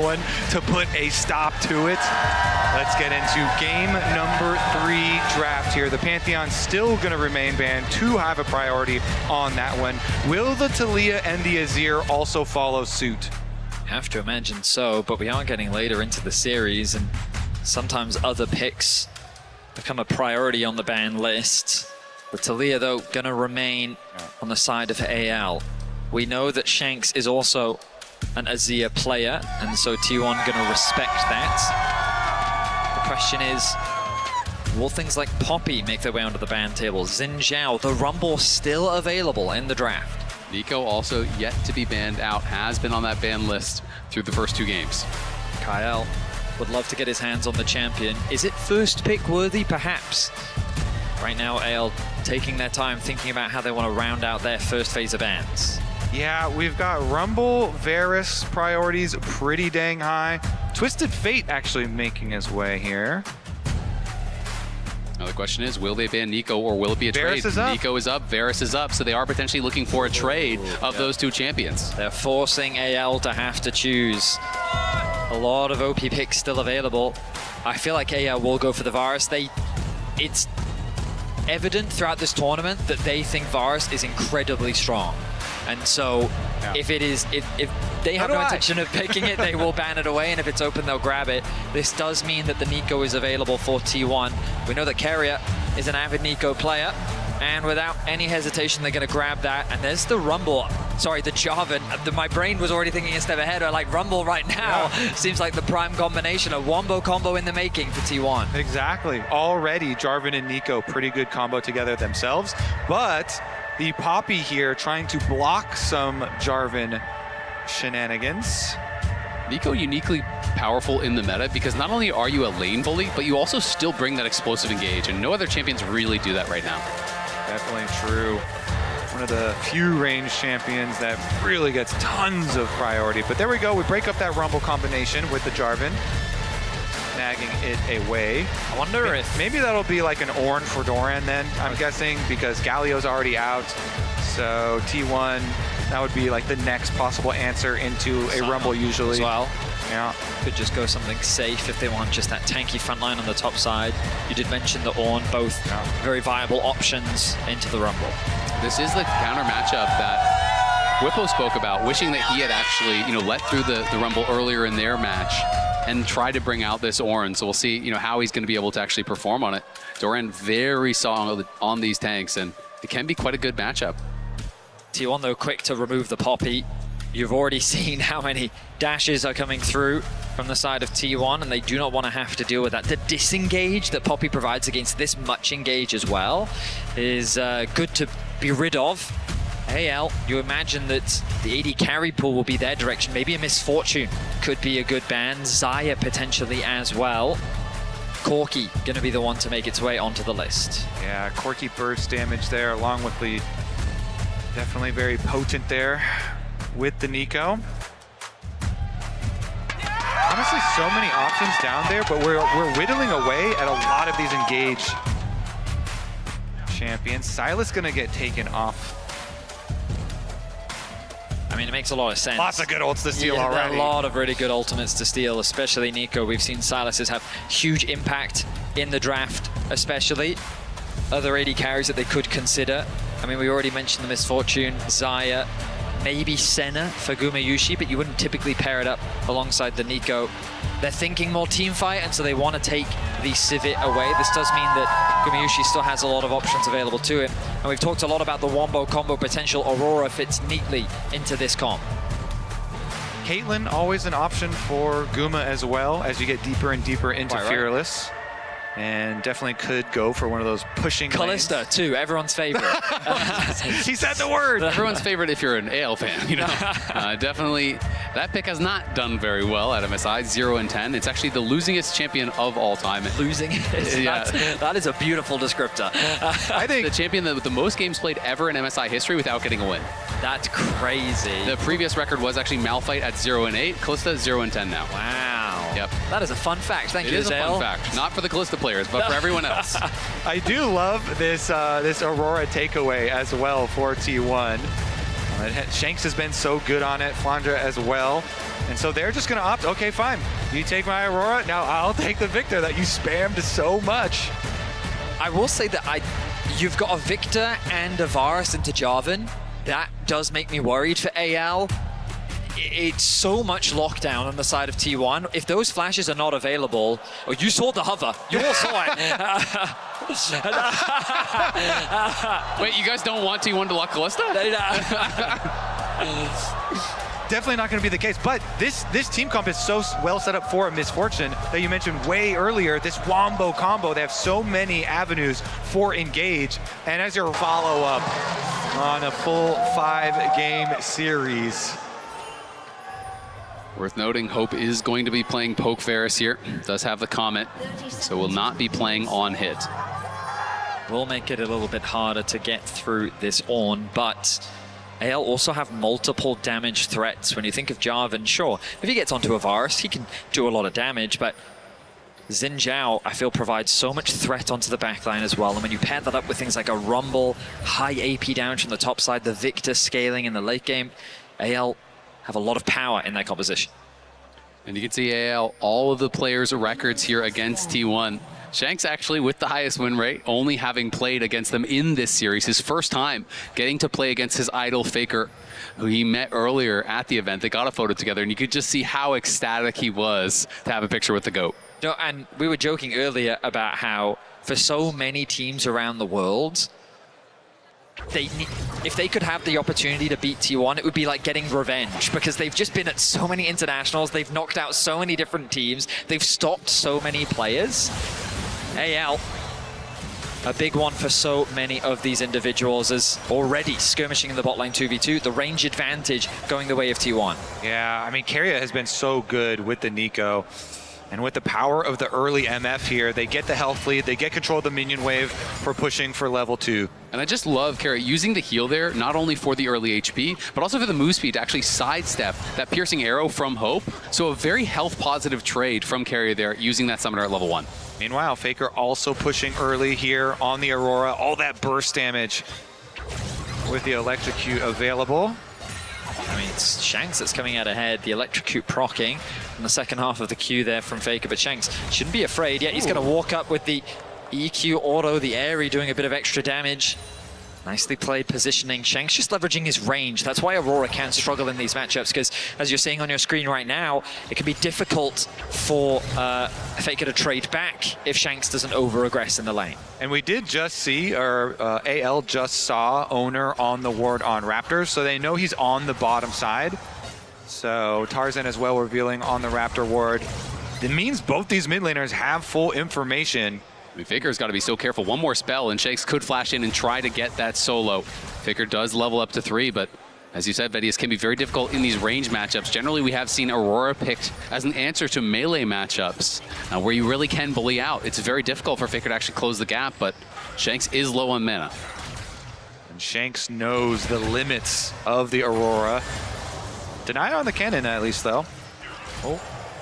one to put a stop to it. Let's get into game number 3 draft here. The Pantheon's still going to remain banned. 2 have a priority on that one. Will the Talia and the Azir also follow suit? Have to imagine so, but we are getting later into the series, and sometimes other picks become a priority on the ban list. The Talia, though, going to remain on the side of AL. We know that Shanks is also an Azir player, and so T1 going to respect that. The question is, will things like Poppy make their way onto the ban table? Xin Zhao, the Rumble still available in the draft. Nico also yet to be banned out, has been on that ban list through the first 2 games. Kyle would love to get his hands on the champion. Is it first pick worthy? Perhaps. Right now, AL taking their time thinking about how they want to round out their first phase of bans. Yeah, we've got Rumble, Varus priorities pretty dang high. Twisted Fate actually making his way here. Now the question is, will they ban Nico or will it be a Varus trade? Is up. Nico is up, Varus is up, so they are potentially looking for a trade of those 2 champions. They're forcing AL to have to choose. A lot of OP picks still available. I feel like AL will go for the Varus. It's evident throughout this tournament that they think Varus is incredibly strong. And so if they have no intention of picking it, they will ban it away, and if it's open, they'll grab it. This does mean that the Nico is available for T1. We know that Keria is an avid Nico player, and without any hesitation, they're going to grab that. And there's the Rumble. Sorry, the Jarvan. My brain was already thinking a step ahead. I like Rumble right now. Seems like the prime combination. A wombo combo in the making for T1. Exactly. Already, Jarvan and Nico, pretty good combo together themselves. But the Poppy here trying to block some Jarvan shenanigans. Nico uniquely powerful in the meta because not only are you a lane bully, but you also still bring that explosive engage, and no other champions really do that right now. Definitely true. One of the few ranged champions that really gets tons of priority. But there we go. We break up that Rumble combination with the Jarvan, snagging it away. I wonder if maybe that'll be like an Oner for Doran then, I'm guessing, because Galio's already out. So T1, that would be like the next possible answer into a Rumble usually. As well. Yeah. Could just go something safe if they want just that tanky front line on the top side. You did mention the Ornn, both very viable options into the Rumble. This is the counter matchup that Whippo spoke about, wishing that he had actually, let through the Rumble earlier in their match and tried to bring out this Ornn. So we'll see, how he's going to be able to actually perform on it. Doran very solid on these tanks, and it can be quite a good matchup. T1, though, quick to remove the Poppy. You've already seen how many dashes are coming through from the side of T1, and they do not want to have to deal with that. The disengage that Poppy provides against this much engage as well is good to be rid of. AL, you imagine that the AD carry pool will be their direction. Maybe a Misfortune could be a good ban. Xayah potentially as well. Corki going to be the one to make its way onto the list. Yeah, Corki burst damage there, along with the definitely very potent there with the Nico. Honestly, so many options down there, but we're whittling away at a lot of these engaged champions. Silas gonna get taken off. I mean, it makes a lot of sense. Lots of good ults to steal already. A lot of really good ultimates to steal, especially Nico. We've seen Silas's have huge impact in the draft, especially. Other AD carries that they could consider. I mean, we already mentioned the Misfortune, Xayah, maybe Senna for Gumayusi, but you wouldn't typically pair it up alongside the Nico. They're thinking more team fight, and so they want to take the Civet away. This does mean that Gumayusi still has a lot of options available to it. And we've talked a lot about the wombo combo potential. Aurora fits neatly into this comp. Caitlyn, always an option for Guma as well, as you get deeper and deeper into Fearless. And definitely could go for one of those pushing Kalista, lanes. too, everyone's favorite. He said the word. Everyone's favorite if you're an AL fan, Definitely, that pick has not done very well at MSI, 0-10. It's actually the losingest champion of all time. Losingest? Yeah. That is a beautiful descriptor. I think the champion with the most games played ever in MSI history without getting a win. That's crazy. The previous record was actually Malphite at 0-8. Kalista is 0-10 now. Wow. Yep. That is a fun fact. Thank you, It is Zale. a fun fact. Not for the Kalista players, but for everyone else. I do love this this Aurora takeaway as well for T1. Shanks has been so good on it, Flandra as well. And so they're just going to opt, okay, fine. You take my Aurora, now I'll take the Victor that you spammed so much. I will say that you've got a Victor and a Varus into Jarvan. That does make me worried for AL. It's so much lockdown on the side of T1. If those flashes are not available, oh, you saw the hover. You all saw it. Wait, you guys don't want T1 to lock Kalista? Definitely not going to be the case, but this team comp is so well set up for a misfortune that you mentioned way earlier, this Wombo combo. They have so many avenues for engage, and as your follow-up on a full 5-game series. Worth noting, Hope is going to be playing Poke Varus here. Does have the comment, so will not be playing on hit. Will make it a little bit harder to get through this Ornn, but AL also have multiple damage threats. When you think of Jarvan, sure, if he gets onto a Varus, he can do a lot of damage, but Xin Zhao, I feel, provides so much threat onto the backline as well. And when you pair that up with things like a Rumble, high AP damage from the top side, the Victor scaling in the late game, AL have a lot of power in their composition. And you can see AL, all of the players' records here against T1. Shanks actually with the highest win rate, only having played against them in this series. His first time getting to play against his idol Faker, who he met earlier at the event. They got a photo together, and you could just see how ecstatic he was to have a picture with the GOAT. No, and we were joking earlier about how for so many teams around the world, if they could have the opportunity to beat T1, it would be like getting revenge, because they've just been at so many internationals, they've knocked out so many different teams, they've stopped so many players. AL, a big one for so many of these individuals, is already skirmishing in the bot lane 2v2, the range advantage going the way of T1. Yeah, I mean, Keria has been so good with the Nico. And with the power of the early MF here, they get the health lead, they get control of the minion wave for pushing for level 2. And I just love Keria using the heal there, not only for the early HP, but also for the move speed to actually sidestep that piercing arrow from Hope. So a very health positive trade from Keria there, using that summoner at level 1. Meanwhile, Faker also pushing early here on the Aurora, all that burst damage with the Electrocute available. I mean, it's Shanks that's coming out ahead, the Electrocute proccing in the second half of the Q there from Faker, but Shanks shouldn't be afraid yet. He's going to walk up with the EQ auto, the Airy doing a bit of extra damage. Nicely played positioning. Shanks just leveraging his range. That's why Aurora can struggle in these matchups, because as you're seeing on your screen right now, it can be difficult for Faker to trade back if Shanks doesn't over-aggress in the lane. And we did just see, or AL just saw Oner on the ward on Raptor, so they know he's on the bottom side. So Tarzan as well revealing on the Raptor ward. It means both these mid laners have full information. I mean, Faker's got to be so careful. One more spell, and Shanks could flash in and try to get that solo. Faker does level up to 3, but as you said, Vedius, can be very difficult in these range matchups. Generally, we have seen Aurora picked as an answer to melee matchups, where you really can bully out. It's very difficult for Faker to actually close the gap, but Shanks is low on mana. And Shanks knows the limits of the Aurora. Deny on the cannon, at least, though. Oh.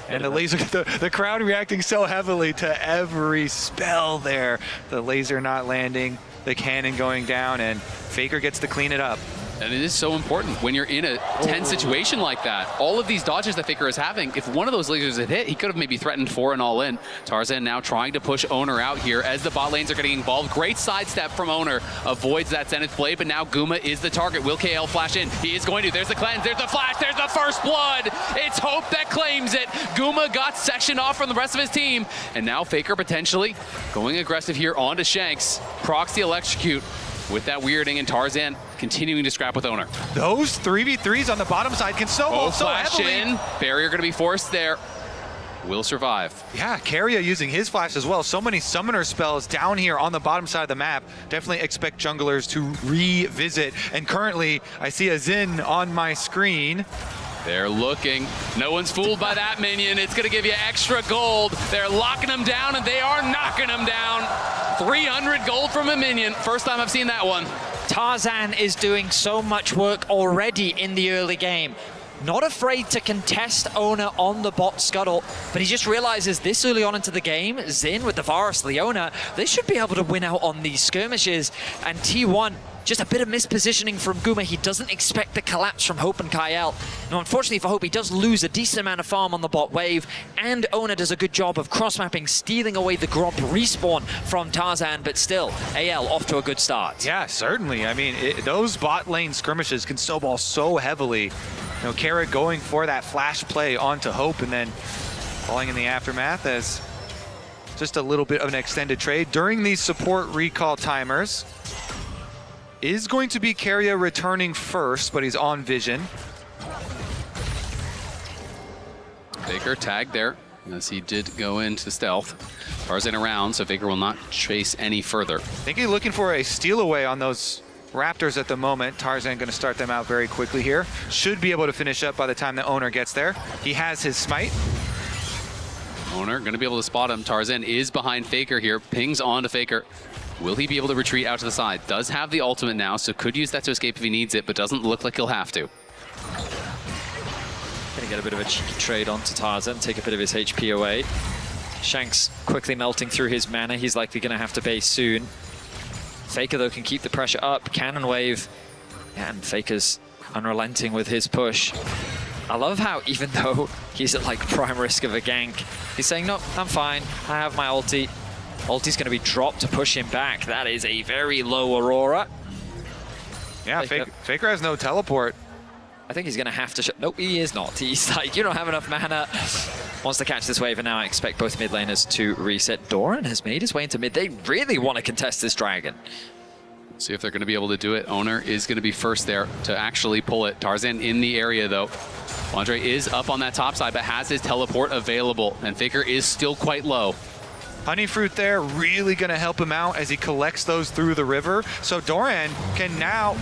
And the laser, the crowd reacting so heavily to every spell there. The laser not landing, the cannon going down, and Faker gets to clean it up. And it is so important when you're in a tense situation like that. All of these dodges that Faker is having, if one of those lasers had hit, he could have maybe threatened for an all-in. Tarzan now trying to push Oner out here as the bot lanes are getting involved. Great sidestep from Oner, avoids that Zenith blade, but now Guma is the target. Will KL flash in? He is going to. There's the cleanse, there's the flash, there's the first blood. It's Hope that claims it. Guma got sectioned off from the rest of his team, and now Faker potentially going aggressive here onto Shanks. Procs the Electrocute with that weirding, and Tarzan continuing to scrap with Oner. Those 3v3s on the bottom side can snowball so heavily. In. Barrier going to be forced there. Will survive. Yeah, Keria using his flash as well. So many summoner spells down here on the bottom side of the map. Definitely expect junglers to revisit. And currently, I see a Xin on my screen. They're looking. No one's fooled by that minion. It's going to give you extra gold. They're locking them down, and they are knocking them down. 300 gold from a minion. First time I've seen that one. Tarzan is doing so much work already in the early game. not afraid to contest Oner on the bot scuttle, but he just realizes this early on into the game, Xin with the Varus Leona, they should be able to win out on these skirmishes. And T1, just a bit of mispositioning from Guma. He doesn't expect the collapse from Hope and Kael. Now, unfortunately for Hope, he does lose a decent amount of farm on the bot wave, and Oner does a good job of cross-mapping, stealing away the Gromp respawn from Tarzan, but still, AL off to a good start. Yeah, certainly. I mean, those bot lane skirmishes can snowball so heavily. You know, Keria going for that flash play onto Hope and then falling in the aftermath as just a little bit of an extended trade. During these support recall timers, is going to be Keria returning first, but he's on vision. Faker tagged there, as he did go into stealth. Tarzan around, so Faker will not chase any further. I think he's looking for a steal away on those Raptors at the moment. Tarzan going to start them out very quickly here. Should be able to finish up by the time the Oner gets there. He has his smite. Oner going to be able to spot him. Tarzan is behind Faker here, pings on to Faker. Will he be able to retreat out to the side? Does have the ultimate now, so could use that to escape if he needs it, but doesn't look like he'll have to. Gonna get a bit of a cheeky trade onto Tarzan, take a bit of his HP away. Shanks quickly melting through his mana. He's likely gonna have to base soon. Faker, though, can keep the pressure up. Cannon wave. Yeah, and Faker's unrelenting with his push. I love how, even though he's at like prime risk of a gank, he's saying, no, I'm fine. I have my ulti. Ulti's going to be dropped to push him back. That is a very low Aurora. Yeah, Faker has no teleport. I think he's going to have to... Nope, he is not. He's like, you don't have enough mana. Wants to catch this wave, and now I expect both mid laners to reset. Doran has made his way into mid. They really want to contest this dragon. See if they're going to be able to do it. Oner is going to be first there to actually pull it. Tarzan in the area, though. Andre is up on that top side, but has his teleport available, and Faker is still quite low. Honeyfruit there really going to help him out as he collects those through the river. So Doran can now...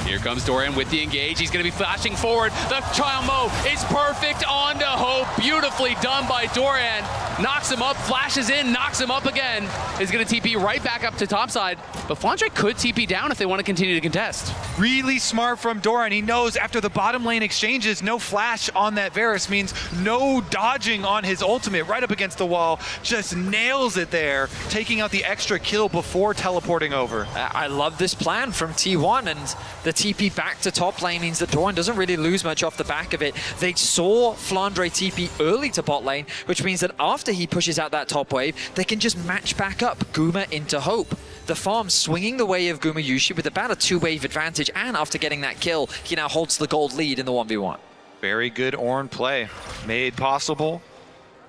Here comes Doran with the engage. He's going to be flashing forward. The trial mo is perfect onto Hope. Beautifully done by Doran. Knocks him up, flashes in, knocks him up again. Is going to TP right back up to topside. But Flandre could TP down if they want to continue to contest. Really smart from Doran. He knows after the bottom lane exchanges, no flash on that Varus means no dodging on his ultimate. Right up against the wall. Just nails it there, taking out the extra kill before teleporting over. I love this plan from T1, and the TP back to top lane means that Doran doesn't really lose much off the back of it. They saw Flandre TP early to bot lane, which means that after he pushes out that top wave, they can just match back up Guma into Hope. The farm swinging the way of Gumayusi with about a 2-wave advantage, and after getting that kill, he now holds the gold lead in the 1v1. Very good Ornn play, made possible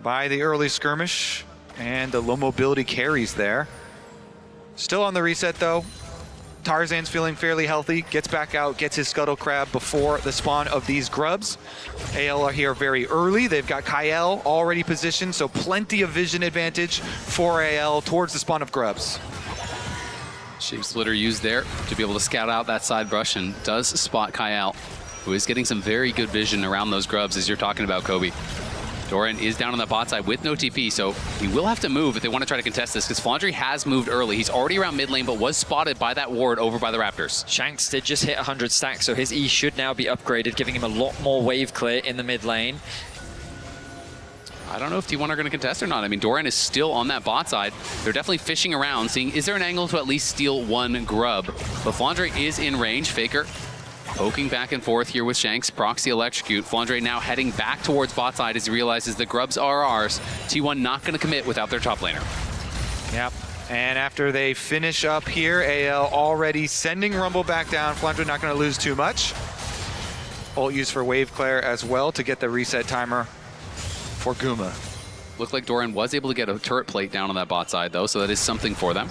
by the early skirmish and the low mobility carries there. Still on the reset though. Tarzan's feeling fairly healthy, gets back out, gets his Scuttle Crab before the spawn of these grubs. AL are here very early. They've got Kael already positioned, so plenty of vision advantage for AL towards the spawn of grubs. Shape Splitter used there to be able to scout out that side brush, and does spot Kael, who is getting some very good vision around those grubs as you're talking about, Kobe. Doran is down on the bot side with no TP, so he will have to move if they want to try to contest this, because Flandre has moved early. He's already around mid lane, but was spotted by that ward over by the Raptors. Shanks did just hit 100 stacks, so his E should now be upgraded, giving him a lot more wave clear in the mid lane. I don't know if T1 are going to contest or not. I mean, Doran is still on that bot side. They're definitely fishing around, seeing is there an angle to at least steal one grub. But Flandre is in range. Faker poking back and forth here with Shanks. Proxy electrocute. Flandre now heading back towards bot side as he realizes the grubs are ours. T1 not going to commit without their top laner. Yep. And after they finish up here, AL already sending Rumble back down. Flandre not going to lose too much. Ult used for wave clear as well to get the reset timer for Guma. Looked like Doran was able to get a turret plate down on that bot side though, so that is something for them.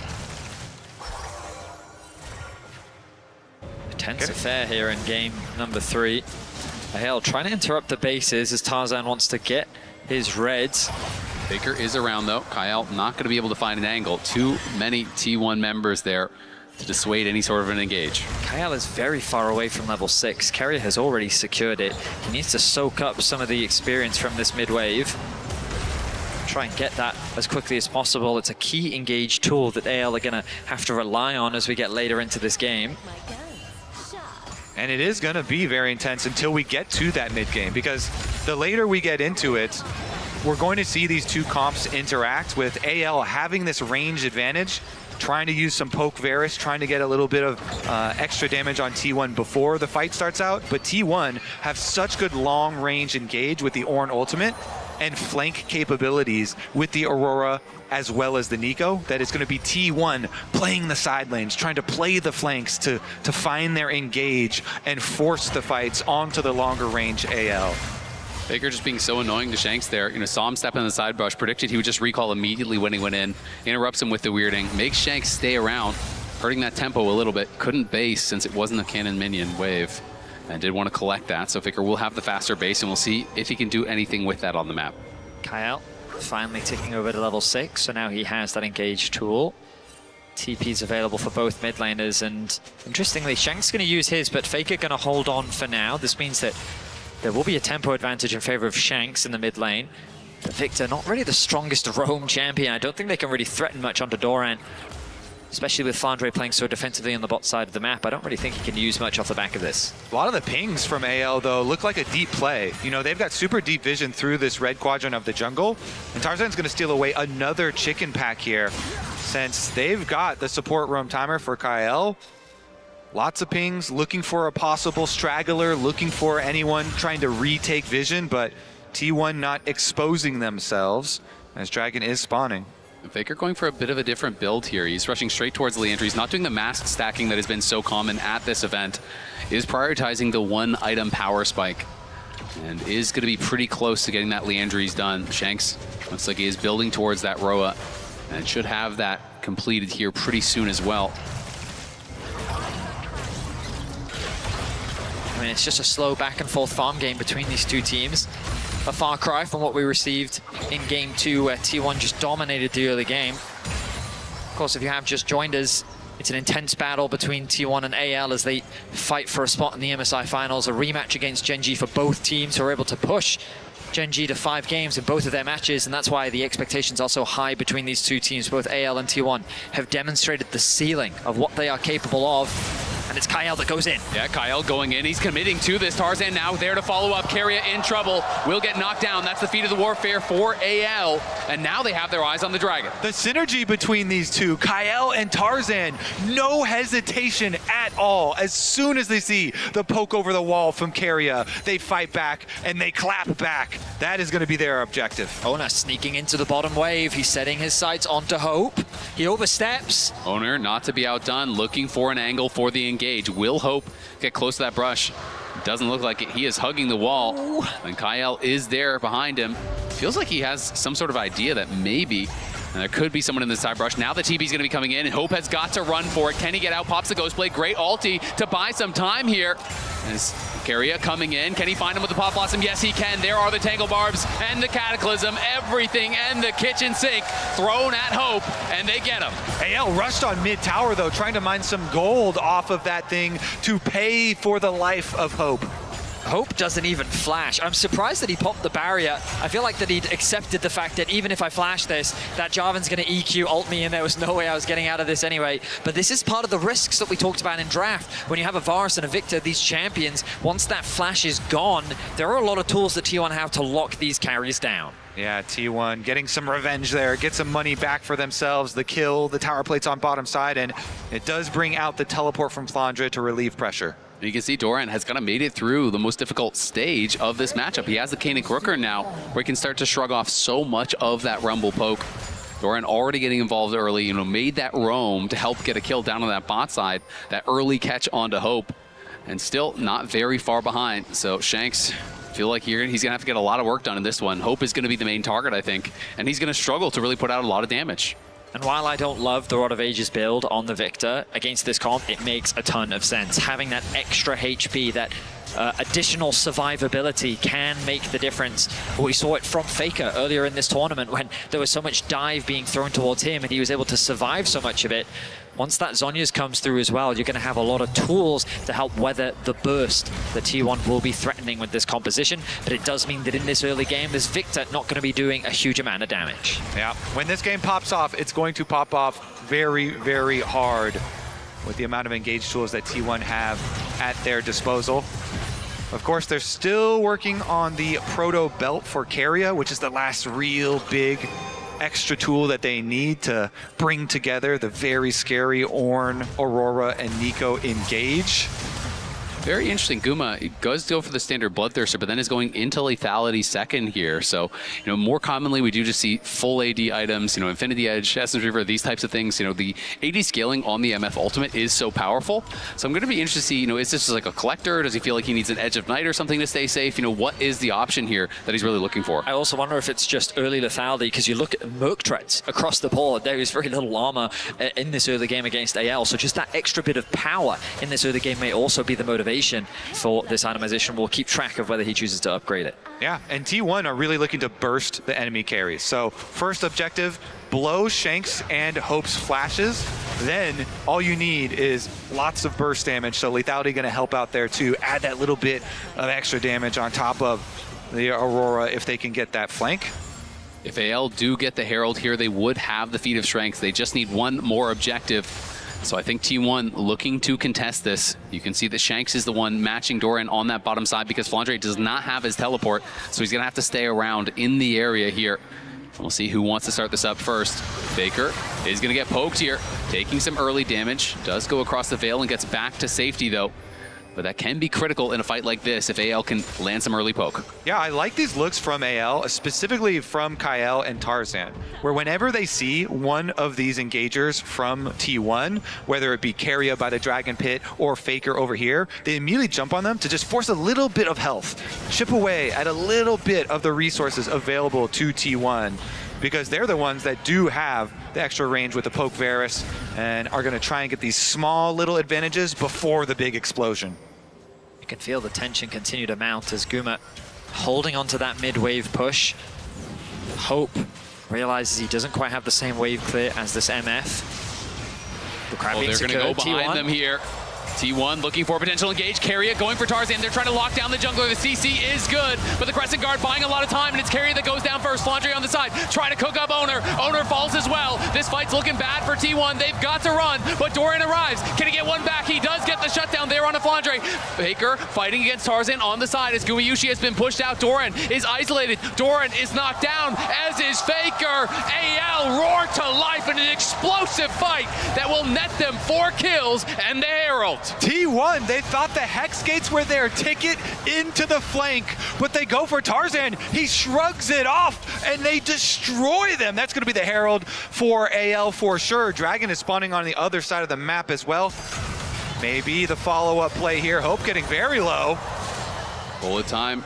Tense affair here in game number 3. AL trying to interrupt the bases as Tarzan wants to get his reds. Faker is around though. Kael not going to be able to find an angle. Too many T1 members there to dissuade any sort of an engage. Kael is very far away from level 6. Keria has already secured it. He needs to soak up some of the experience from this mid wave. Try and get that as quickly as possible. It's a key engage tool that AL are going to have to rely on as we get later into this game. And it is going to be very intense until we get to that mid game, because the later we get into it, we're going to see these two comps interact with AL having this range advantage, trying to use some poke Varus, trying to get a little bit of extra damage on T1 before the fight starts out. But T1 have such good long range engage with the Ornn ultimate and flank capabilities with the Aurora as well as the Nico, that it's going to be T1 playing the side lanes, trying to play the flanks to find their engage and force the fights onto the longer range AL. Faker just being so annoying to Shanks there. Saw him step in the side brush, predicted he would just recall immediately when he went in, interrupts him with the weirding, makes Shanks stay around, hurting that tempo a little bit. Couldn't base since it wasn't a cannon minion wave, and did want to collect that. So Faker will have the faster base, and we'll see if he can do anything with that on the map. Kyle finally ticking over to level 6, so now he has that engage tool. TP's available for both mid laners, and interestingly, Shanks going to use his, but Faker going to hold on for now. This means that there will be a tempo advantage in favor of Shanks in the mid lane. But Victor, not really the strongest roam champion. I don't think they can really threaten much onto Doran, especially with Flandre playing so defensively on the bot side of the map. I don't really think he can use much off the back of this. A lot of the pings from AL, though, look like a deep play. They've got super deep vision through this red quadrant of the jungle, and Tarzan's going to steal away another chicken pack here, since they've got the support roam timer for Kyle. Lots of pings, looking for a possible straggler, looking for anyone trying to retake vision, but T1 not exposing themselves as Dragon is spawning. Faker going for a bit of a different build here. He's rushing straight towards Leandry. He's not doing the mask stacking that has been so common at this event. Is prioritizing the one item power spike, and is going to be pretty close to getting that Leandry's done. Shanks looks like he is building towards that Roa, and should have that completed here pretty soon as well. I mean, it's just a slow back and forth farm game between these two teams. A far cry from what we received in Game 2, where T1 just dominated the early game. Of course, if you have just joined us, it's an intense battle between T1 and AL as they fight for a spot in the MSI finals, a rematch against Gen G for both teams who are able to push Gen G to 5 games in both of their matches, and that's why the expectations are so high between these two teams. Both AL and T1 have demonstrated the ceiling of what they are capable of. And it's Kyle that goes in. Yeah, Kyle going in. He's committing to this. Tarzan now there to follow up. Keria in trouble. Will get knocked down. That's the feat of the warfare for AL. And now they have their eyes on the Dragon. The synergy between these two, Kyle and Tarzan, no hesitation at all. As soon as they see the poke over the wall from Keria, they fight back and they clap back. That is going to be their objective. Oner sneaking into the bottom wave. He's setting his sights onto Hope. He oversteps. Oner not to be outdone, looking for an angle for the engage. Will Hope get close to that brush? Doesn't look like it. He is hugging the wall. Ooh. And Kyle is there behind him. Feels like he has some sort of idea that maybe there could be someone in the side brush. Now the TP's going to be coming in, and Hope has got to run for it. Can he get out? Pops the Ghost Blade. Great ulti to buy some time here. As Keria coming in. Can he find him with the Pop Blossom? Yes, he can. There are the Tangle Barbs and the Cataclysm. Everything and the kitchen sink thrown at Hope, and they get him. AL rushed on mid tower, though, trying to mine some gold off of that thing to pay for the life of Hope. Hope doesn't even flash. I'm surprised that he popped the barrier. I feel like that he'd accepted the fact that even if I flash this, that Jarvan's going to EQ ult me, and there was no way I was getting out of this anyway. But this is part of the risks that we talked about in draft. When you have a Varus and a Victor, these champions, once that flash is gone, there are a lot of tools that T1 have to lock these carries down. Yeah, T1 getting some revenge there, get some money back for themselves, the kill, the tower plates on bottom side, and it does bring out the teleport from Flandre to relieve pressure. You can see Doran has kind of made it through the most difficult stage of this matchup. He has the Kainic Rooker now, where he can start to shrug off so much of that Rumble poke. Doran already getting involved early, made that roam to help get a kill down on that bot side, that early catch onto Hope, and still not very far behind. So Shanks, feel like he's going to have to get a lot of work done in this one. Hope is going to be the main target, I think, and he's going to struggle to really put out a lot of damage. And while I don't love the Rod of Ages build on the Victor, against this comp, it makes a ton of sense. Having that extra HP, that additional survivability can make the difference. We saw it from Faker earlier in this tournament when there was so much dive being thrown towards him and he was able to survive so much of it. Once that Zhonya's comes through as well, you're going to have a lot of tools to help weather the burst that T1 will be threatening with this composition. But it does mean that in this early game, this Victor not going to be doing a huge amount of damage. Yeah, when this game pops off, it's going to pop off very, very hard with the amount of engaged tools that T1 have at their disposal. Of course, they're still working on the proto belt for Keria, which is the last real big extra tool that they need to bring together the very scary Ornn, Aurora, and Nico engage. Very interesting. Guma does go for the standard Bloodthirster, but then is going into lethality second here. So, more commonly we do just see full AD items, Infinity Edge, Essence Reaver, these types of things. The AD scaling on the MF Ultimate is so powerful. So I'm going to be interested to see, is this just like a collector? Does he feel like he needs an Edge of Night or something to stay safe? What is the option here that he's really looking for? I also wonder if it's just early lethality, because you look at Merc threats across the board. There is very little armor in this early game against AL. So just that extra bit of power in this early game may also be the motivation for this itemization. We'll keep track of whether he chooses to upgrade it. Yeah, and T1 are really looking to burst the enemy carries. So first objective, blow Shanks and Hope's flashes. Then all you need is lots of burst damage. So lethality going to help out there too. Add that little bit of extra damage on top of the Aurora if they can get that flank. If AL do get the Herald here, they would have the Feat of Strength. They just need one more objective. So I think T1 looking to contest this. You can see that Shanks is the one matching Doran on that bottom side because Flandre does not have his teleport, so he's gonna have to stay around in the area here. And we'll see who wants to start this up first. Faker is gonna get poked here, taking some early damage. Does go across the Veil and gets back to safety though. But that can be critical in a fight like this if AL can land some early poke. Yeah, I like these looks from AL, specifically from Kael and Tarzan, where whenever they see one of these engagers from T1, whether it be Keria by the Dragon Pit or Faker over here, they immediately jump on them to just force a little bit of health, chip away at a little bit of the resources available to T1, because they're the ones that do have the extra range with the Poke Varus and are going to try and get these small little advantages before the big explosion. You can feel the tension continue to mount as Guma holding onto that mid-wave push. Hope realizes he doesn't quite have the same wave clear as this MF. The crab they're going to go behind them here. T1 looking for a potential engage. Keria going for Tarzan. They're trying to lock down the jungler. The CC is good, but the Crescent Guard buying a lot of time, and it's Keria that goes down first. Flandre on the side, trying to cook up Oner. Oner falls as well. This fight's looking bad for T1. They've got to run, but Doran arrives. Can he get one back? He does get the shutdown there on a Flandre. Faker fighting against Tarzan on the side as Gumayusi has been pushed out. Doran is isolated. Doran is knocked down, as is Faker. AL roar to life in an explosive fight that will net them 4 kills and the Herald. T1, they thought the Hex Gates were their ticket into the flank, but they go for Tarzan. He shrugs it off, and they destroy them. That's going to be the Herald for AL for sure. Dragon is spawning on the other side of the map as well. Maybe the follow-up play here. Hope getting very low. Bullet time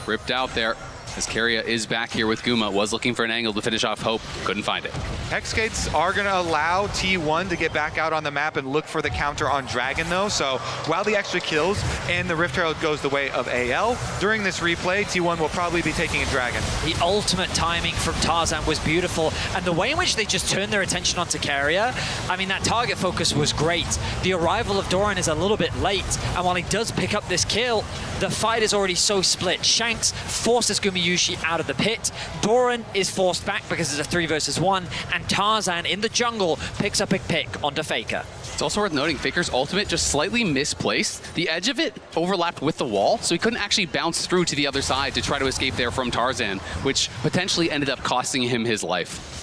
ripped out there. As Keria is back here with Guma, was looking for an angle to finish off Hope, couldn't find it. Hex Gates are going to allow T1 to get back out on the map and look for the counter on Dragon though, so while the extra kills and the Rift Herald goes the way of AL, during this replay, T1 will probably be taking a Dragon. The ultimate timing from Tarzan was beautiful, and the way in which they just turned their attention onto Keria, I mean, that target focus was great. The arrival of Doran is a little bit late, and while he does pick up this kill, the fight is already so split. Shanks forces Gumayusi out of the pit. Doran is forced back because it's a 3 versus 1, and Tarzan in the jungle picks up a pick onto Faker. It's also worth noting Faker's ultimate just slightly misplaced. The edge of it overlapped with the wall, so he couldn't actually bounce through to the other side to try to escape there from Tarzan, which potentially ended up costing him his life.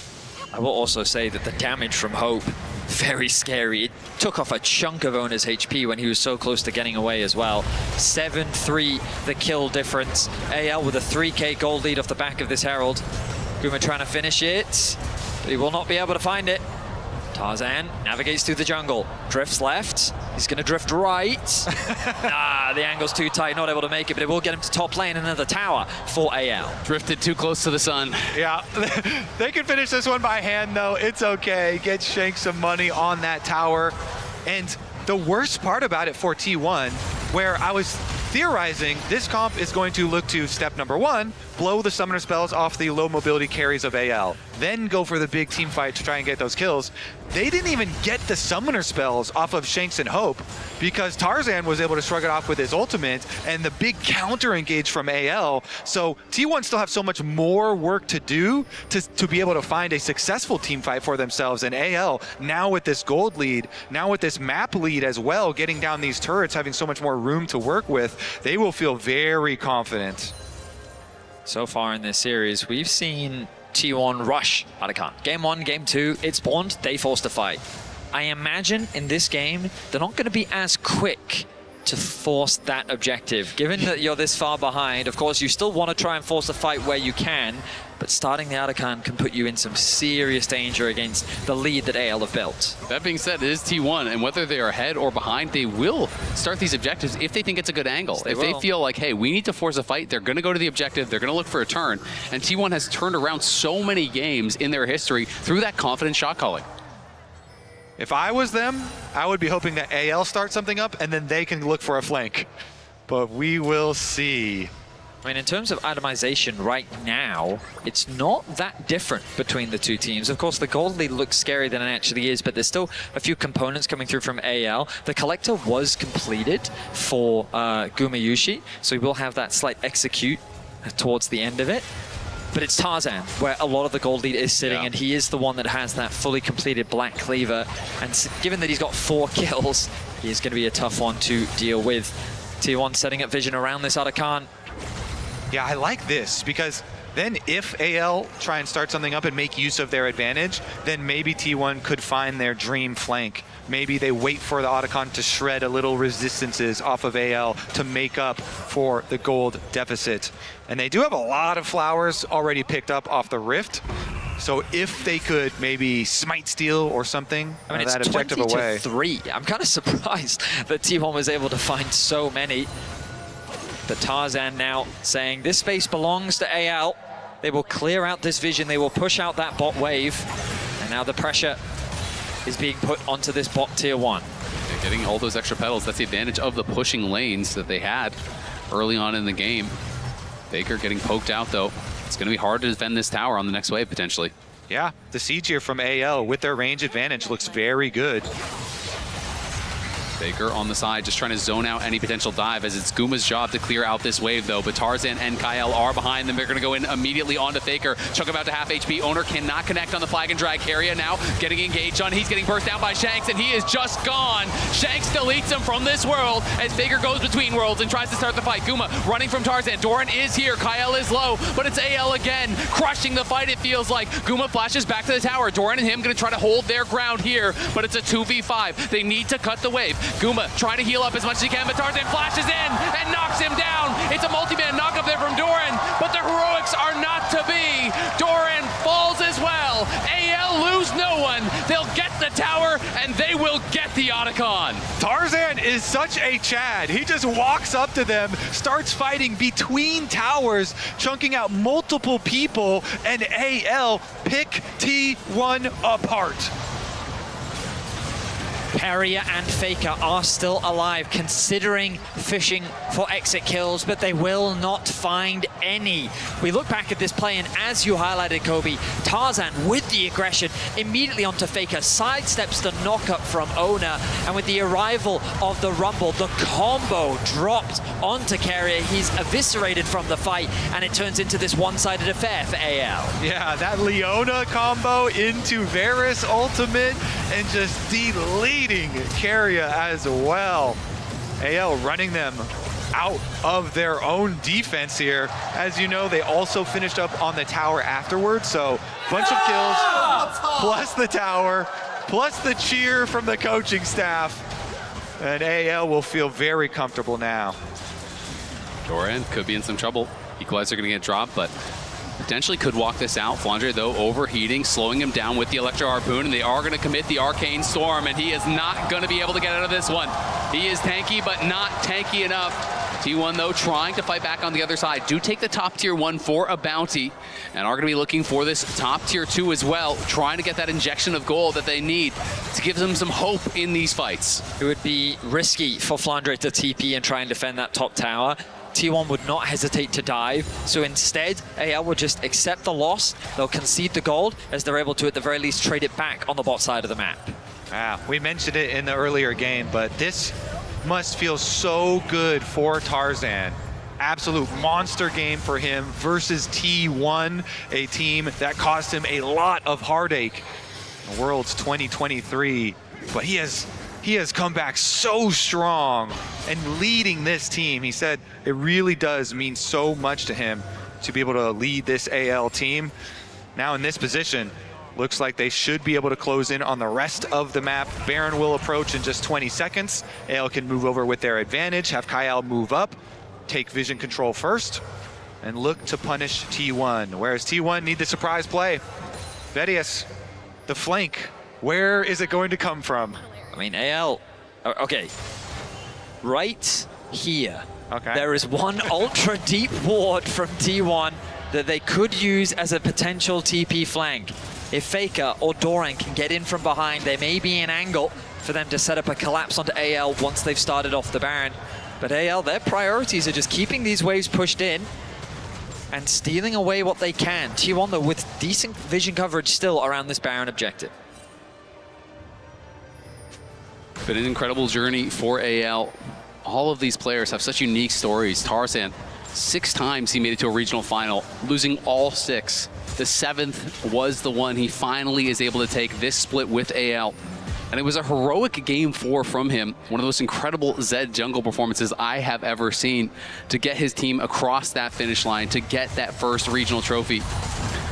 I will also say that the damage from Hope, very scary. It took off a chunk of Oner's HP when he was so close to getting away as well. 7-3 the kill difference. AL with a 3k gold lead off the back of this Herald. Guma trying to finish it, but he will not be able to find it. Tarzan navigates through the jungle, drifts left, he's going to drift right. The angle's too tight, not able to make it, but it will get him to top lane, another tower for AL. Drifted too close to the sun. Yeah, they can finish this one by hand though, it's okay. Get Shank some money on that tower. And the worst part about it for T1, where I was theorizing this comp is going to look to step number 1, blow the summoner spells off the low mobility carries of AL, then go for the big team fight to try and get those kills. They didn't even get the summoner spells off of Shanks and Hope because Tarzan was able to shrug it off with his ultimate and the big counter engage from AL. So T1 still have so much more work to do to be able to find a successful team fight for themselves. And AL, now with this gold lead, now with this map lead as well, getting down these turrets, having so much more room to work with, they will feel very confident. So far in this series, we've seen T1 rush Arakan. Game 1, Game 2, it's spawned, they forced a fight. I imagine in this game, they're not going to be as quick to force that objective. Given that you're this far behind, of course, you still want to try and force a fight where you can, but starting the Arakan can put you in some serious danger against the lead that AL have built. That being said, it is T1, and whether they are ahead or behind, they will start these objectives if they think it's a good angle. Yes, they feel like, hey, we need to force a fight, they're going to go to the objective, they're going to look for a turn, and T1 has turned around so many games in their history through that confident shot calling. If I was them, I would be hoping that AL starts something up and then they can look for a flank. But we will see. I mean, in terms of itemization right now, it's not that different between the two teams. Of course, the gold lead looks scarier than it actually is, but there's still a few components coming through from AL. The collector was completed for Gumayusi, so we will have that slight execute towards the end of it. But it's Tarzan, where a lot of the gold lead is sitting, and he is the one that has that fully completed Black Cleaver. And given that he's got 4 kills, he is going to be a tough one to deal with. T1 setting up vision around this Arakan. Yeah, I like this because then if AL try and start something up and make use of their advantage, then maybe T1 could find their dream flank. Maybe they wait for the Arakan to shred a little resistances off of AL to make up for the gold deficit. And they do have a lot of flowers already picked up off the Rift. So if they could maybe smite steal or something, I mean, it's that objective 20 away. to 3. I'm kind of surprised that T1 was able to find so many. But Tarzan now saying this space belongs to AL. They will clear out this vision. They will push out that bot wave. And now the pressure is being put onto this bot tier 1. They're getting all those extra petals. That's the advantage of the pushing lanes that they had early on in the game. Faker getting poked out, though. It's going to be hard to defend this tower on the next wave, potentially. Yeah, the siege here from AL with their range advantage looks very good. Faker on the side, just trying to zone out any potential dive, as it's Guma's job to clear out this wave, though. But Tarzan and Kyle are behind them. They're going to go in immediately onto Faker. Chuck him out to half HP. Oner cannot connect on the flag and drag. Keria now getting engaged on. He's getting burst down by Shanks, and he is just gone. Shanks deletes him from this world as Faker goes between worlds and tries to start the fight. Guma running from Tarzan. Doran is here. Kyle is low, but it's AL again, crushing the fight, it feels like. Guma flashes back to the tower. Doran and him going to try to hold their ground here, but it's a 2v5. They need to cut the wave. Guma trying to heal up as much as he can, but Tarzan flashes in and knocks him down. It's a multi-man knock up there from Doran, but the heroics are not to be. Doran falls as well. AL lose no one. They'll get the tower, and they will get the Otacon. Tarzan is such a Chad. He just walks up to them, starts fighting between towers, chunking out multiple people, and AL pick T1 apart. Keria and Faker are still alive, considering fishing for exit kills, but they will not find any. We look back at this play, and as you highlighted, Kobe, Tarzan with the aggression immediately onto Faker, sidesteps the knockup from Oner, and with the arrival of the Rumble, the combo dropped onto Keria. He's eviscerated from the fight, and it turns into this one-sided affair for AL. Yeah, that Leona combo into Varus ultimate and just deleting Keria as well. AL running them out of their own defense here. As you know, they also finished up on the tower afterwards, so bunch of kills, plus the tower, plus the cheer from the coaching staff. And AL will feel very comfortable now. Doran could be in some trouble. Equalizer going to get dropped, but potentially could walk this out. Flandre, though, overheating, slowing him down with the Electro Harpoon, and they are going to commit the Arcane Storm, and he is not going to be able to get out of this one. He is tanky, but not tanky enough. T1, though, trying to fight back on the other side. Do take the top tier 1 for a bounty, and are going to be looking for this top tier 2 as well, trying to get that injection of gold that they need to give them some hope in these fights. It would be risky for Flandre to TP and try and defend that top tower. T1 would not hesitate to dive. So instead, AL will just accept the loss. They'll concede the gold, as they're able to, at the very least, trade it back on the bot side of the map. We mentioned it in the earlier game, but this must feel so good for Tarzan. Absolute monster game for him versus T1, a team that cost him a lot of heartache in Worlds 2023. But he has come back so strong and leading this team. He said it really does mean so much to him to be able to lead this AL team. Now in this position, looks like they should be able to close in on the rest of the map. Baron will approach in just 20 seconds. AL can move over with their advantage, have Kyle move up, take vision control first, and look to punish T1. Whereas T1 need the surprise play. Vedius, the flank, where is it going to come from? I mean, AL, okay, right here. Okay. There is one ultra deep ward from T1 that they could use as a potential TP flank. If Faker or Doran can get in from behind, there may be an angle for them to set up a collapse onto AL once they've started off the Baron. But AL, their priorities are just keeping these waves pushed in and stealing away what they can. T1, though, with decent vision coverage still around this Baron objective. Been an incredible journey for AL. All of these players have such unique stories. Tarzan, 6 times he made it to a regional final, losing all 6. The 7th was the one he finally is able to take this split with AL. And it was a heroic game 4 from him. One of the most incredible Zed jungle performances I have ever seen to get his team across that finish line, to get that first regional trophy.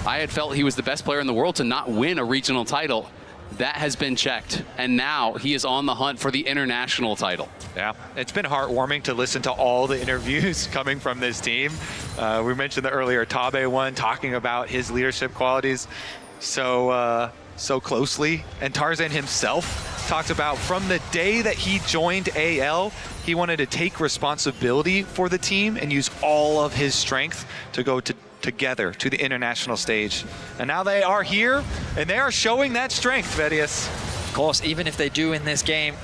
I had felt he was the best player in the world to not win a regional title. That has been checked, and now he is on the hunt for the international title. Yeah, it's been heartwarming to listen to all the interviews coming from this team. We mentioned the earlier Tabe one, talking about his leadership qualities so closely. And Tarzan himself talked about from the day that he joined AL, he wanted to take responsibility for the team and use all of his strength to go together to the international stage. And now they are here, and they are showing that strength, Vedius. Of course, even if they do in this game,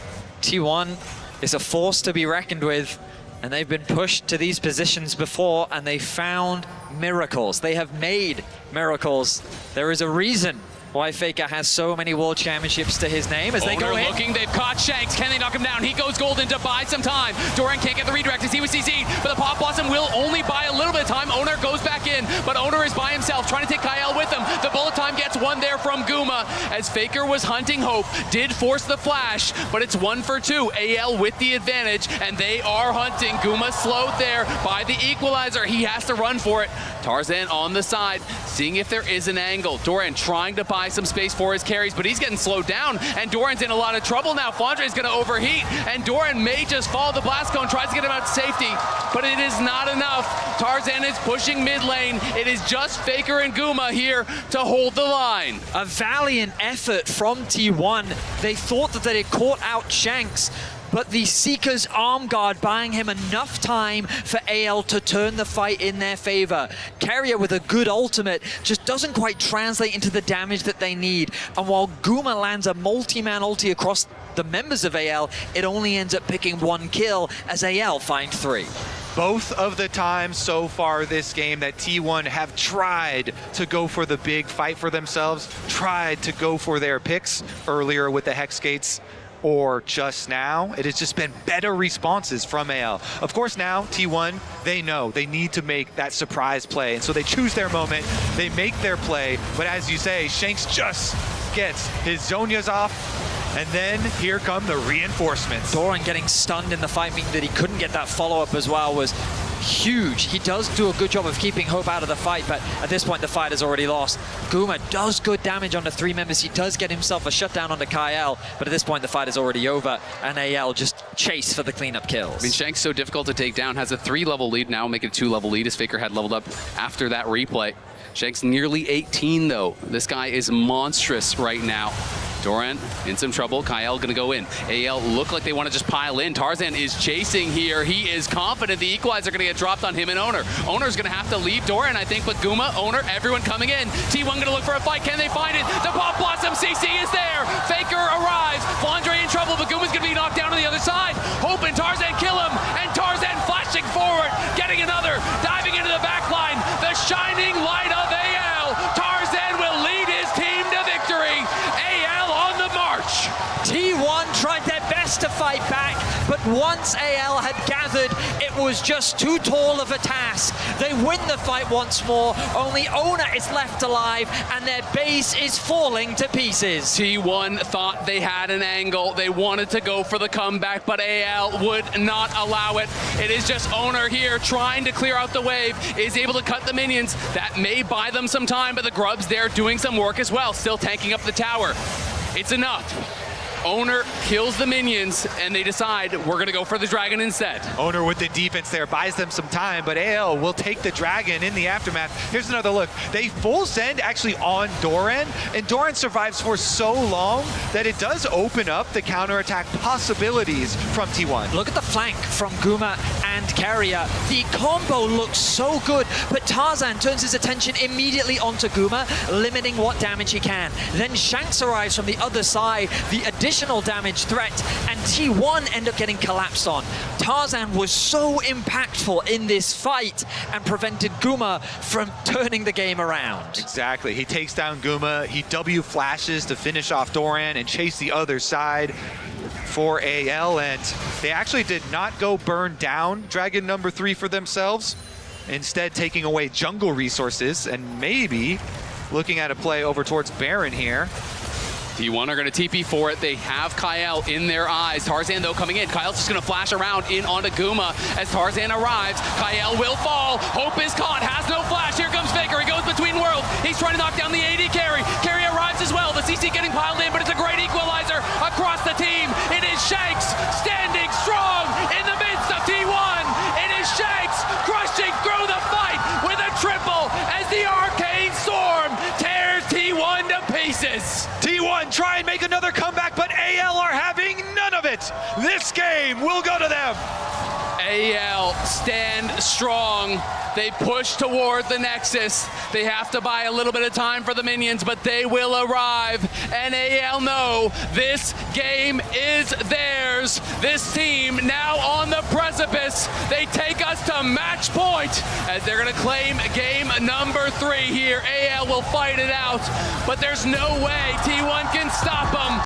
T1 is a force to be reckoned with, and they've been pushed to these positions before, and they found miracles. They have made miracles. There is a reason why Faker has so many world championships to his name as they go in. Looking, they've caught Shanks. Can they knock him down? He goes golden to buy some time. Doran can't get the redirect as he was CC'd, but the Pop Blossom will only buy a little bit of time. Oner goes back in, but Oner is by himself, trying to take Kyle with him. The bullet time gets one there from Guma, as Faker was hunting Hope, did force the flash, but it's 1 for 2. AL with the advantage, and they are hunting. Guma slowed there by the equalizer. He has to run for it. Tarzan on the side, seeing if there is an angle. Doran trying to buy some space for his carries, but he's getting slowed down, and Doran's in a lot of trouble now. Flandre is going to overheat, and Doran may just follow the blast cone, tries to get him out to safety, but it is not enough. Tarzan is pushing mid lane. It is just Faker and Guma here to hold the line. A valiant effort from T1. They thought that they had caught out Shanks, but the Seeker's arm guard buying him enough time for AL to turn the fight in their favor. Keria with a good ultimate just doesn't quite translate into the damage that they need. And while Guma lands a multi-man ulti across the members of AL, it only ends up picking 1 kill as AL find 3. Both of the times so far this game that T1 have tried to go for the big fight for themselves, tried to go for their picks earlier with the Hex Gates, or just now, it has just been better responses from AL. Of course now, T1, they know they need to make that surprise play, and so they choose their moment, they make their play, but as you say, Shanks just gets his Zhonya's off, and then here come the reinforcements. Doran getting stunned in the fight, meaning that he couldn't get that follow-up as well, was huge. He does do a good job of keeping Hope out of the fight, but at this point the fight is already lost. Guma does good damage onto 3 members. He does get himself a shutdown onto Kyle, but at this point the fight is already over, and AL just chase for the cleanup kills. I mean, Shank's so difficult to take down, has a 3-level lead now, making a 2-level lead as Faker had leveled up after that replay. Shank's nearly 18 though. This guy is monstrous right now. Doran in some trouble. Kyle gonna go in. AL look like they want to just pile in. Tarzan is chasing here. He is confident the equalizer gonna get dropped on him and Oner. Oner's gonna have to leave Doran, I think, but Guma, Oner, everyone coming in. T1 gonna look for a fight. Can they find it? The Pop Blossom CC is there. Faker arrives. Flandre in trouble, but Guma's gonna be knocked down on the other side. Hope and Tarzan kill him, and Tarzan flashing forward, getting fight back, but once AL had gathered, it was just too tall of a task. They win the fight once more, only Oner is left alive, and their base is falling to pieces. T1 thought they had an angle. They wanted to go for the comeback, but AL would not allow it. It is just Oner here trying to clear out the wave, is able to cut the minions. That may buy them some time, but the Grubs there doing some work as well, still tanking up the tower. It's enough. Oner kills the minions, and they decide we're going to go for the dragon instead. Oner with the defense there buys them some time, but AL will take the dragon in the aftermath. Here's another look. They full send actually on Doran, and Doran survives for so long that it does open up the counterattack possibilities from T1. Look at the flank from Guma and Keria. The combo looks so good, but Tarzan turns his attention immediately onto Guma, limiting what damage he can. Then Shanks arrives from the other side, the additional damage threat, and T1 end up getting collapsed on. Tarzan was so impactful in this fight and prevented Guma from turning the game around. Exactly. He takes down Guma, he W flashes to finish off Doran and chase the other side for AL, and they actually did not go burn down Dragon number 3 for themselves, instead taking away jungle resources and maybe looking at a play over towards Baron here. T1 are going to TP for it. They have Kyle in their eyes. Tarzan, though, coming in. Kyle's just going to flash around in onto Guma as Tarzan arrives. Kyle will fall. Hope is caught. Has no flash. Here comes Faker. He goes between worlds. He's trying to knock down the AD carry. Carry arrives as well. The CC getting piled in, but it's a great equalizer across the team. It is Shanks standing strong in the midst of T1. It is Shanks crushing through the fight with a triple as the Arcane Storm tears T1 to pieces. T1 try and make another comeback, but AL are having none of it. This game will go to them. AL stand strong. They push toward the Nexus. They have to buy a little bit of time for the minions, but they will arrive. And AL know this game is theirs. This team now on the precipice. They take us to match point as they're going to claim game number 3 here. AL will fight it out, but there's no way T1 can stop them.